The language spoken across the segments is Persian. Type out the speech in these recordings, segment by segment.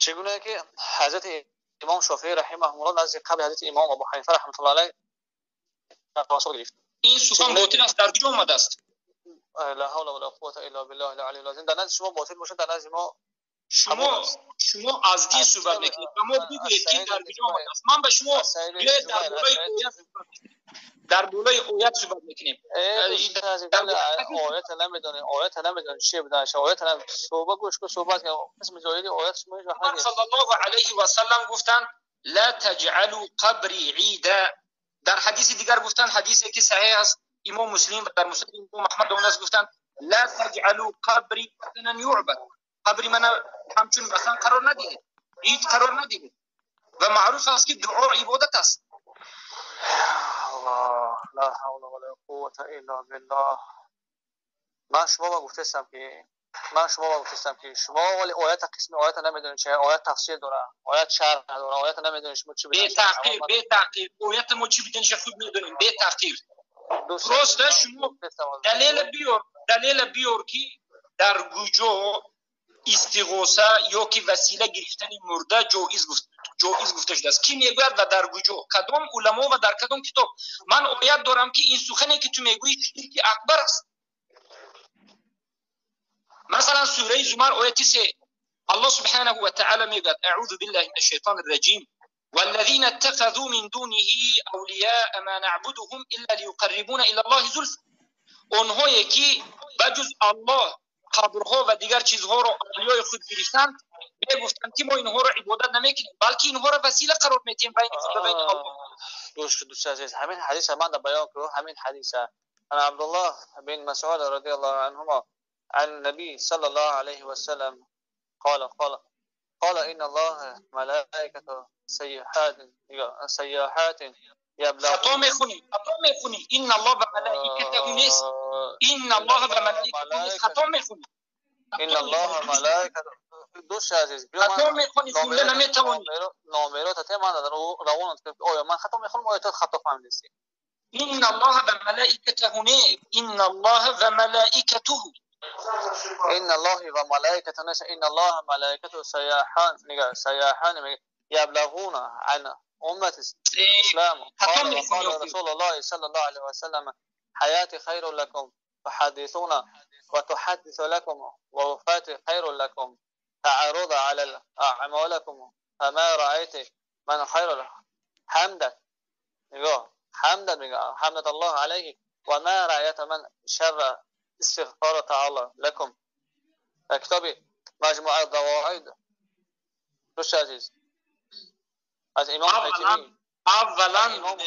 چگونه که حضرت امام شافعی رحمه الله نزد قبل حضرت امام ابو حنیفه رحمه الله علیه تواصل گرفت. این سخن باطل است، در کجا آمده است؟ لا حول ولا قوه الا بالله العلی العظیم. در نزد شما باطل باشه، در نزد ما شما از دین صحبت میکنید و ما بگویید که در کجا آمده است. من به شما در بالای آیات صحبت میکنیم. آیات نمیدونید، آیات نمیدونید چی بوده، آیات نمیدونید، صحبت گوش کو صحبت که اسم زایدی آیات شما محمد صلی الله علیه و سلم گفتن لا تجعلوا قبری عیدا. در حدیث دیگر گفتن، حدیثی که صحیح است امام مسلم در مسند امام احمد اوناس گفتن لا تجعلوا قبری وثنا يعبد. قبری من همچون مثلا قرار ندید، عید قرار ندید. و معروف است که دعا عبادت است. الله لا حول ولا قوه الا بالله. من شما گفتم که شما ولی آیات قسم آیات نمیدونید چه آیات تفسیر داره، آیات شرح داره، آیات نمیدونید شما چی به تحقیر آیات ما چی بدونید خود میدونیم. به تحقیر درسته. شما دلیل بیار که در گوجو استغاثه یا که وسیله گرفتن مرده جایز گفته شده است. کی میگوید و در گوجو کدام علما و در کدام کتاب؟ من آیت دارم که این سخنی که تو میگویی شرک اکبر است. مثلا سوره زمر آیت 3 الله سبحانه و تعالی میگوید اعوذ بالله من الشیطان الرجیم والذین اتخذوا من دونه اولیاء ما نعبدهم الا لیقربونا الی الله زلفا. اونهایی که بجز الله قبرها و دیگر چیزها را اولیای خود گرفتند میگفتند که ما اینها را عبادت نمیکنیم بلکه اینها را وسیله قرار میدیم بین خود و بین الله. گوش دوست عزیز، همین حدیث من در بیان کنم. همین حدیث عن عبد الله بن مسعود رضی الله عنهما عن النبي صلى الله عليه وسلم قال إن الله ملائكته سياحات يبلغون. خطا میخونی ان الله و ملائکته نیست، ان الله و ملائکته نیست. خطا میخونی ان الله ملائکته. دوست عزیز خطا میخونی، خونده نمیتوانی. نامرات تمام روان آیا من خطا میخونم آیا تو خطا فهمیدی؟ ان الله و ملائکته نه، ان الله و ملائکته. ان الله و ملائکته نه، ان الله ملائکته سیاحان یبلغون عن امة الإسلام. قال رسول الله صلى الله عليه وسلم حياتي خير لكم تحدثون وتحدث لكم ووفاتي خير لكم تعرض على أعمالكم فما رأيت من خير حمدا حمد الله عليه وما رأيت من شر استغفار تعالى لكم. كتاب مجموع الضوائد دوست عزیز از امام حیتمی. اولا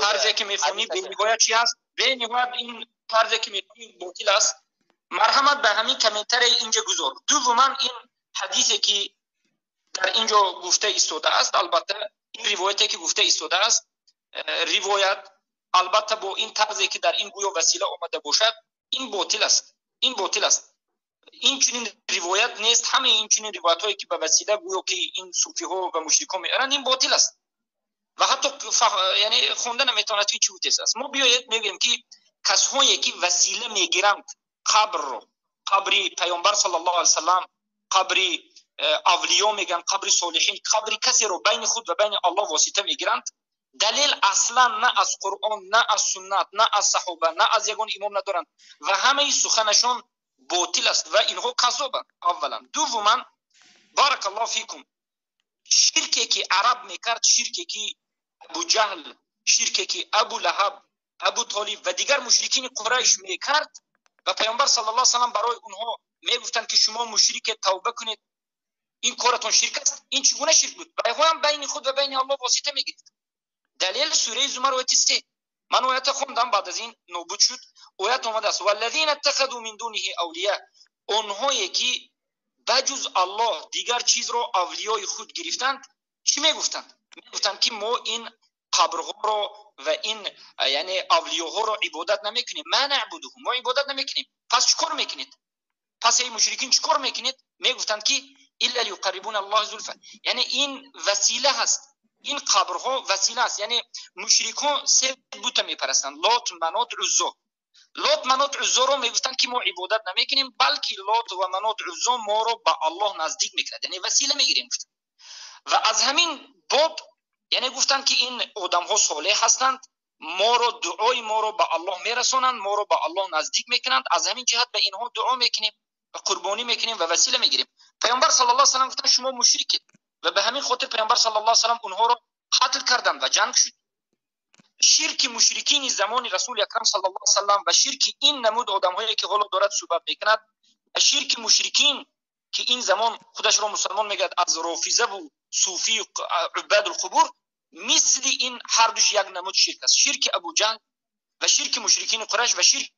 طرزی که میخونی به نگاه چی است؟ به نگاه این طرزی که میخونی باطل است. مرحمت به همین کامنتر اینجا گذار. دوما این حدیثی که در اینجا گفته ایستاده است، البته این روایتی که گفته ایستاده است، روایت البته با این طرزی که در این گویا وسیله آمده باشد این باطل است. این چنین روایت نیست. همه این چنین روایت هایی که به وسیله گویا که این صوفی ها و مشرکان میارن این باطل است و حتی یعنی خوندن نمیتواند که چی بوده است. ما بیاید میگیم که کسایی که وسیله میگیرند قبر پیامبر صلی الله علیه وسلم، قبر اولیاء میگن، قبر صالحین، قبر کسی رو بین خود و بین الله واسطه میگیرند، دلیل اصلا نه از قرآن نه از سنت نه از صحابه نه از یگان امام ندارند و همه سخنشون باطل است و اینها کذابند. اولا. دوما بارک الله فیکم، شرکی که عرب میکرد، شرکی که ابو جهل، شرکی که ابو لهب، ابو طالب و دیگر مشرکین قریش میکرد و پیامبر صلی الله علیه و سلم برای اونها میگفتند که شما مشرک توبه کنید، این کارتون شرک است. این چگونه شرک بود؟ برای هم بین خود و بین الله واسطه میگرفت. دلیل سوره زمر آیت 3 من آیت خوندم، بعد از این نوبت شد آیت اومده است والذین اتخذوا من دونه اولیاء. اونهایی که بجز الله دیگر چیز را اولیای خود گرفتند چی میگفتند؟ میگفتند که ما این قبرها را و این یعنی اولیاها را عبادت نمیکنیم، ما نعبدهم، ما عبادت نمیکنیم. پس چیکار میکنید؟ پس ای مشرکین چیکار میکنید؟ میگفتند که الا لیقربونا الله زلفا، یعنی این وسیله هست، این قبرها وسیله است. یعنی مشرکان سه بت میپرستند، لات، منات، عزا. لات منات عزا رو میگفتن که ما عبادت نمیکنیم، بلکه لات و منات عزا ما رو به الله نزدیک میکرد، یعنی وسیله میگیریم. و از همین باب یعنی گفتن که این آدم ها صالح هستند، ما رو دعای ما رو به الله میرسونند، ما رو به الله نزدیک میکنند، از همین جهت به اینها دعا میکنیم و قربانی میکنیم و وسیله میگیریم. پیامبر صلی الله علیه و سلم گفتن شما مشرکید و به همین خاطر پیامبر صلی الله علیه و سلم اونها رو قتل کردند و جنگ شد. شرک مشرکین زمان رسول اکرم صلی الله علیه و سلم و شرک این نمود آدم‌هایی که حالا دارد صحبت میکند، شرک مشرکین که این زمان خودش را مسلمان میگه از رافضه و صوفی و عباد القبور، مثل این هر دوش یک نمود شرک است. شرک ابو جهل و شرک مشرکین قریش و شرک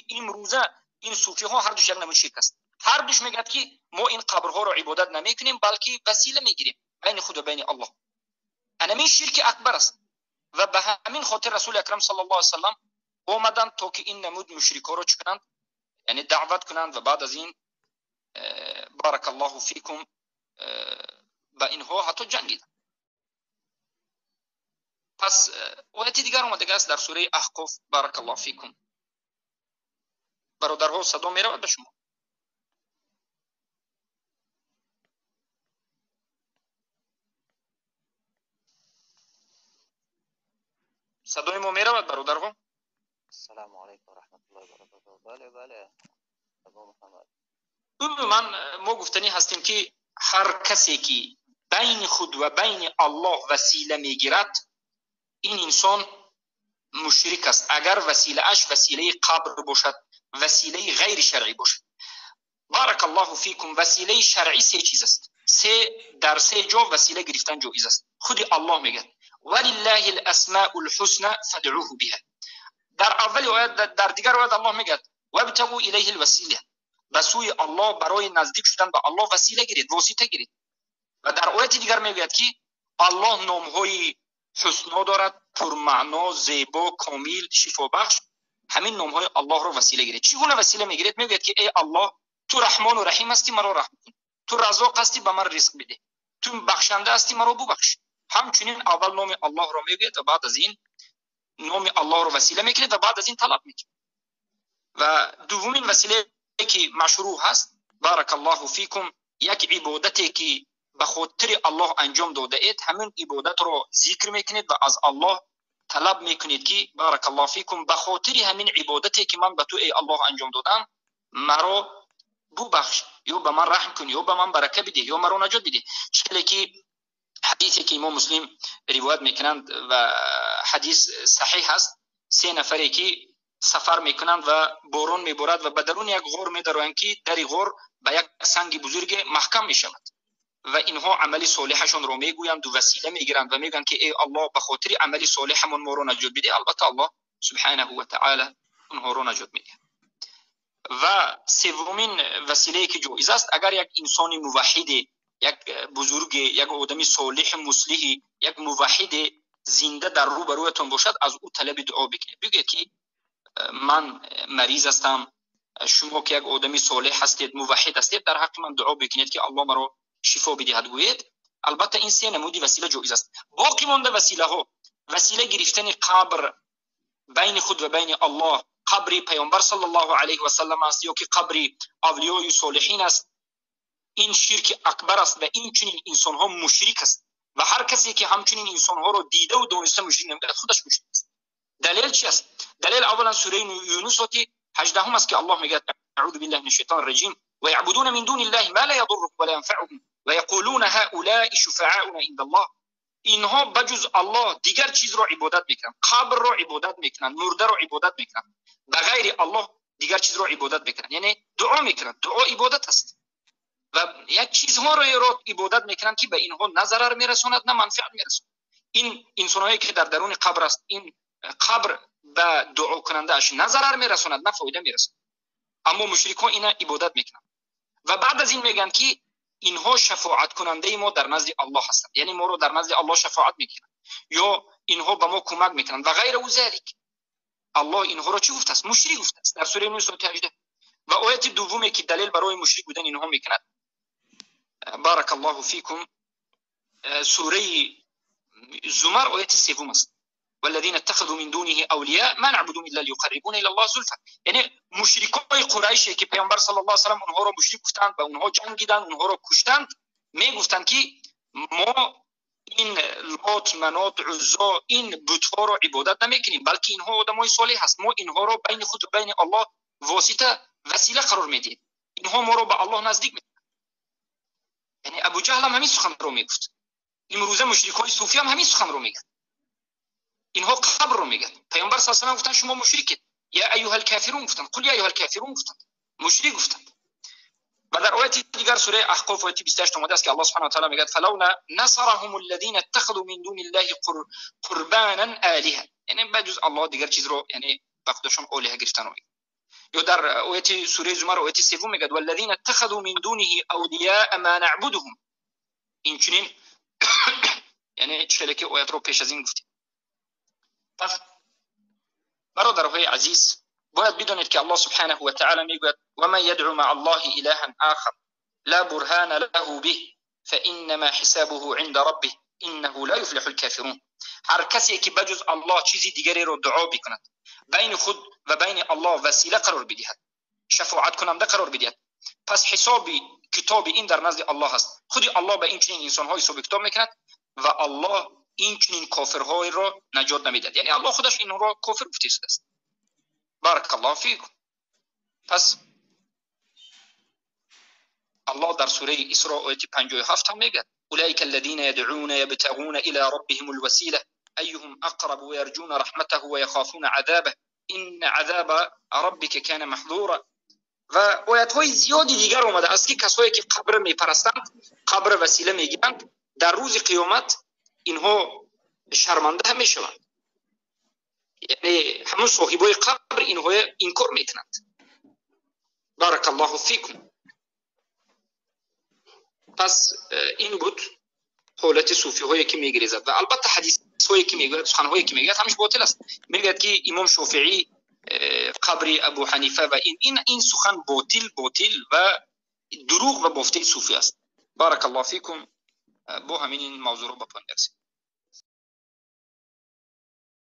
امروزه این صوفی ها هر دوش یک نمود شرک است. هر دوش میگه که ما این قبرها رو عبادت نمیکنیم بلکه وسیله میگیریم بین خود و بین الله. این شرک اکبر است و به همین خاطر رسول اکرم صلی الله علیه و سلم اومدن تا که این نمود مشرکا رو چکنند، یعنی دعوت کنند و بعد از این بارک الله فیکم با اینها حتی جنگیدند. پس آیت دیگر اومده است در سوره احقاف. بارک الله فیکم. برادرها صدا می رود به شما؟ صدای ما می رود برادرها؟ السلام علیکم و رحمت الله و برکاته. بله بله ابا محمد. من ما گفتنی هستیم که هر کسی که بین خود و بین الله وسیله میگیرد این انسان مشرک است، اگر وسیله اش وسیله قبر باشد، وسیله غیر شرعی باشد. بارک الله فیکم. وسیله شرعی سه چیز است، در سه جا وسیله گرفتن جایز است. خود الله میگه ولله الاسماء الحسنى فادعوه بها. در اول آیت، در دیگر آیت الله میگه وابتغوا الیه الوسیله، به سوی الله برای نزدیک شدن به الله وسیله گیرید، واسطه گیرید. و در آیت دیگر میگه که الله نامهای حسنا دارد، پرمعنا، زیبا، کامل، شفا بخش. همین نامهای الله رو وسیله گیرید. چگونه وسیله میگیرید؟ میگه که ای الله تو رحمان و رحیم هستی، مرا رحم کن. تو رزاق هستی، به من رزق بده. تو بخشنده هستی، مرا ببخش. همچنین اول نام الله رو میگید و بعد از این نام الله رو وسیله میگیرید و بعد از این طلب میکنید. و دومین وسیله که مشروع هست، بارک الله فیکم، یک عبادتی که به خاطر الله انجام داده اید، همین عبادت رو ذکر میکنید و از الله طلب میکنید که بارک الله فیکم به خاطر همین عبادتی که من به تو ای الله انجام دادم مرا ببخش، یا به من رحم کن، یا به من برکت بده، یا مرا نجات بده. چون که حدیثی که امام مسلم روایت میکنند و حدیث صحیح هست، سه نفری که سفر میکنند و باران میبارد و به درون یک غار میدروند که در غار به یک سنگ بزرگ محکم میشود و اینها عمل صالحشون رو میگویند و وسیله میگیرند و میگن که ای الله به خاطر عمل صالحمون ما رو نجات بده. البته الله سبحانه و تعالی اونها رو نجات میده. و سومین وسیله که جایز است، اگر یک انسان موحد، یک بزرگ، یک آدمی صالح مصلح، یک موحد زنده در رو برویتون باشد، از او طلب دعا بکنید. بگید که من مریض هستم، شما که یک آدمی صالح هستید، موحد هستید، در حق من دعا بکنید که الله مرا شفا بدهد گوید. البته این سه نمودی وسیله جایز است. باقی مانده وسیله ها، وسیله گرفتن قبر بین خود و بین الله، قبر پیامبر صلی الله علیه و سلم است یا که قبر اولیای صالحین است، این شرک اکبر است و این چنین انسان ها مشرک است و هر کسی که همچنین انسان ها رو دیده و دانسته مشرک نمیگه، خودش مشرک است. دلیل چی است؟ دلیل اولا سوره یونس 18 است که الله میگه اعوذ بالله من الشیطان الرجیم و یعبدون من دون الله ما لا یضرهم ولا ينفعهم و یقولون هؤلاء شفعاؤنا عند الله. اینها بجز الله دیگر چیز رو عبادت میکنن، قبر رو عبادت میکنن، مرده رو عبادت میکنن، به غیر الله دیگر چیز رو عبادت میکنن، یعنی دعا میکنن. دعا عبادت است و یک چیزها رو عبادت میکنن که به اینها نه ضرر میرسوند نه منفعت میرسوند. این انسانایی که در درون قبر است، این قبر به دعا کننده اش نه ضرر میرسوند نه فایده میرسوند، اما مشرکان اینا عبادت میکنن و بعد از این میگن که اینها شفاعت کننده ما در نزد الله هستند، یعنی ما رو در نزد الله شفاعت میکنن یا اینها به ما کمک میکنن و غیر او ذلک. الله اینها رو چی گفته است؟ مشرک گفته است در سوره یونس 18. و آیت دومی که دلیل برای مشرک بودن اینها میکند، بارک الله فیکم، سوره زمر آیت 3 است. والذین اتخذوا من دونه اولیاء ما نعبدهم الا لیقربونا الی الله زلفا. یعنی مشرکای قریش که پیامبر صلی الله علیه و سلم اونها رو مشرک گفتند و اونها جنگیدند، اونها رو کشتند، میگفتند که ما این لات، منات، عزا، این بت‌ها رو عبادت نمیکنیم، بلکه اینها آدمای صالح هست، ما اینها رو بین خود و بین الله وسیله قرار میدیم، اینها ما رو به الله نزدیک میکنند. یعنی ابو جهل هم همین سخن رو میگفت، امروزه مشرکای صوفی هم همین سخن رو میگن، اینها قبر رو میگن. پیامبر صلی الله علیه و گفتن شما مشرکید، یا ایها الکافرون گفتن، قل یا ایها الکافرون گفتن، مشرک گفتن. و در آیه دیگر سوره احقاف آیه 28 اومده است که الله سبحانه و تعالی میگه فلولا نصرهم الذين اتخذوا من دون الله قربانا الهه، یعنی بجز الله دیگر چیز رو یعنی به خودشون الهه گرفتن. یا در آیه سوره زمر آیه 3 میگه والذین اتخذوا من دونه اولیاء ما نعبدهم، این چنین یعنی چه که آیات رو پیش از این گفتیم. پس برادرهای عزیز باید بدانید که الله سبحانه و تعالی میگوید و من یدعو مع الله الها آخر لا برهان له به فانما حسابه عند ربه انه لا يفلح الكافرون. هر کسی که بجز الله چیزی دیگری رو دعا بکند، بین خود و بین الله وسیله قرار بدهد، شفاعت کننده قرار بدهد، پس حساب کتاب این در نزد الله است. خود الله به این چنین انسان‌های حساب کتاب میکند و الله این چنین کافرهای را نجات نمیدهد. یعنی الله خودش این را کافر گفته است. بارک الله فیکم. پس الله در سوره اسراء آیه 57 هم میگه اولئک الذین یدعون یبتغون الی ربهم الوسیله ایهم اقرب ويرجون رحمته ويخافون عذابه ان عذاب ربك كان محذورا. و آیات‌های زیادی دیگر اومده است که کسایی که قبر میپرستند، قبر وسیله میگیرند، در روز قیامت اینها شرمنده میشوند. یعنی همون صاحبای قبر اینها انکار میکنند. بارک الله فیکم. پس این بود حالت صوفی هایی که میگریزد و البته حدیث هایی که میگوید، سخن هایی که میگوید همش باطل است. میگوید که امام شافعی قبر ابو حنیفه و این سخن باطل و دروغ و بافته صوفی است. بارک الله فیکم. با همین این موضوع رو بپنداریم.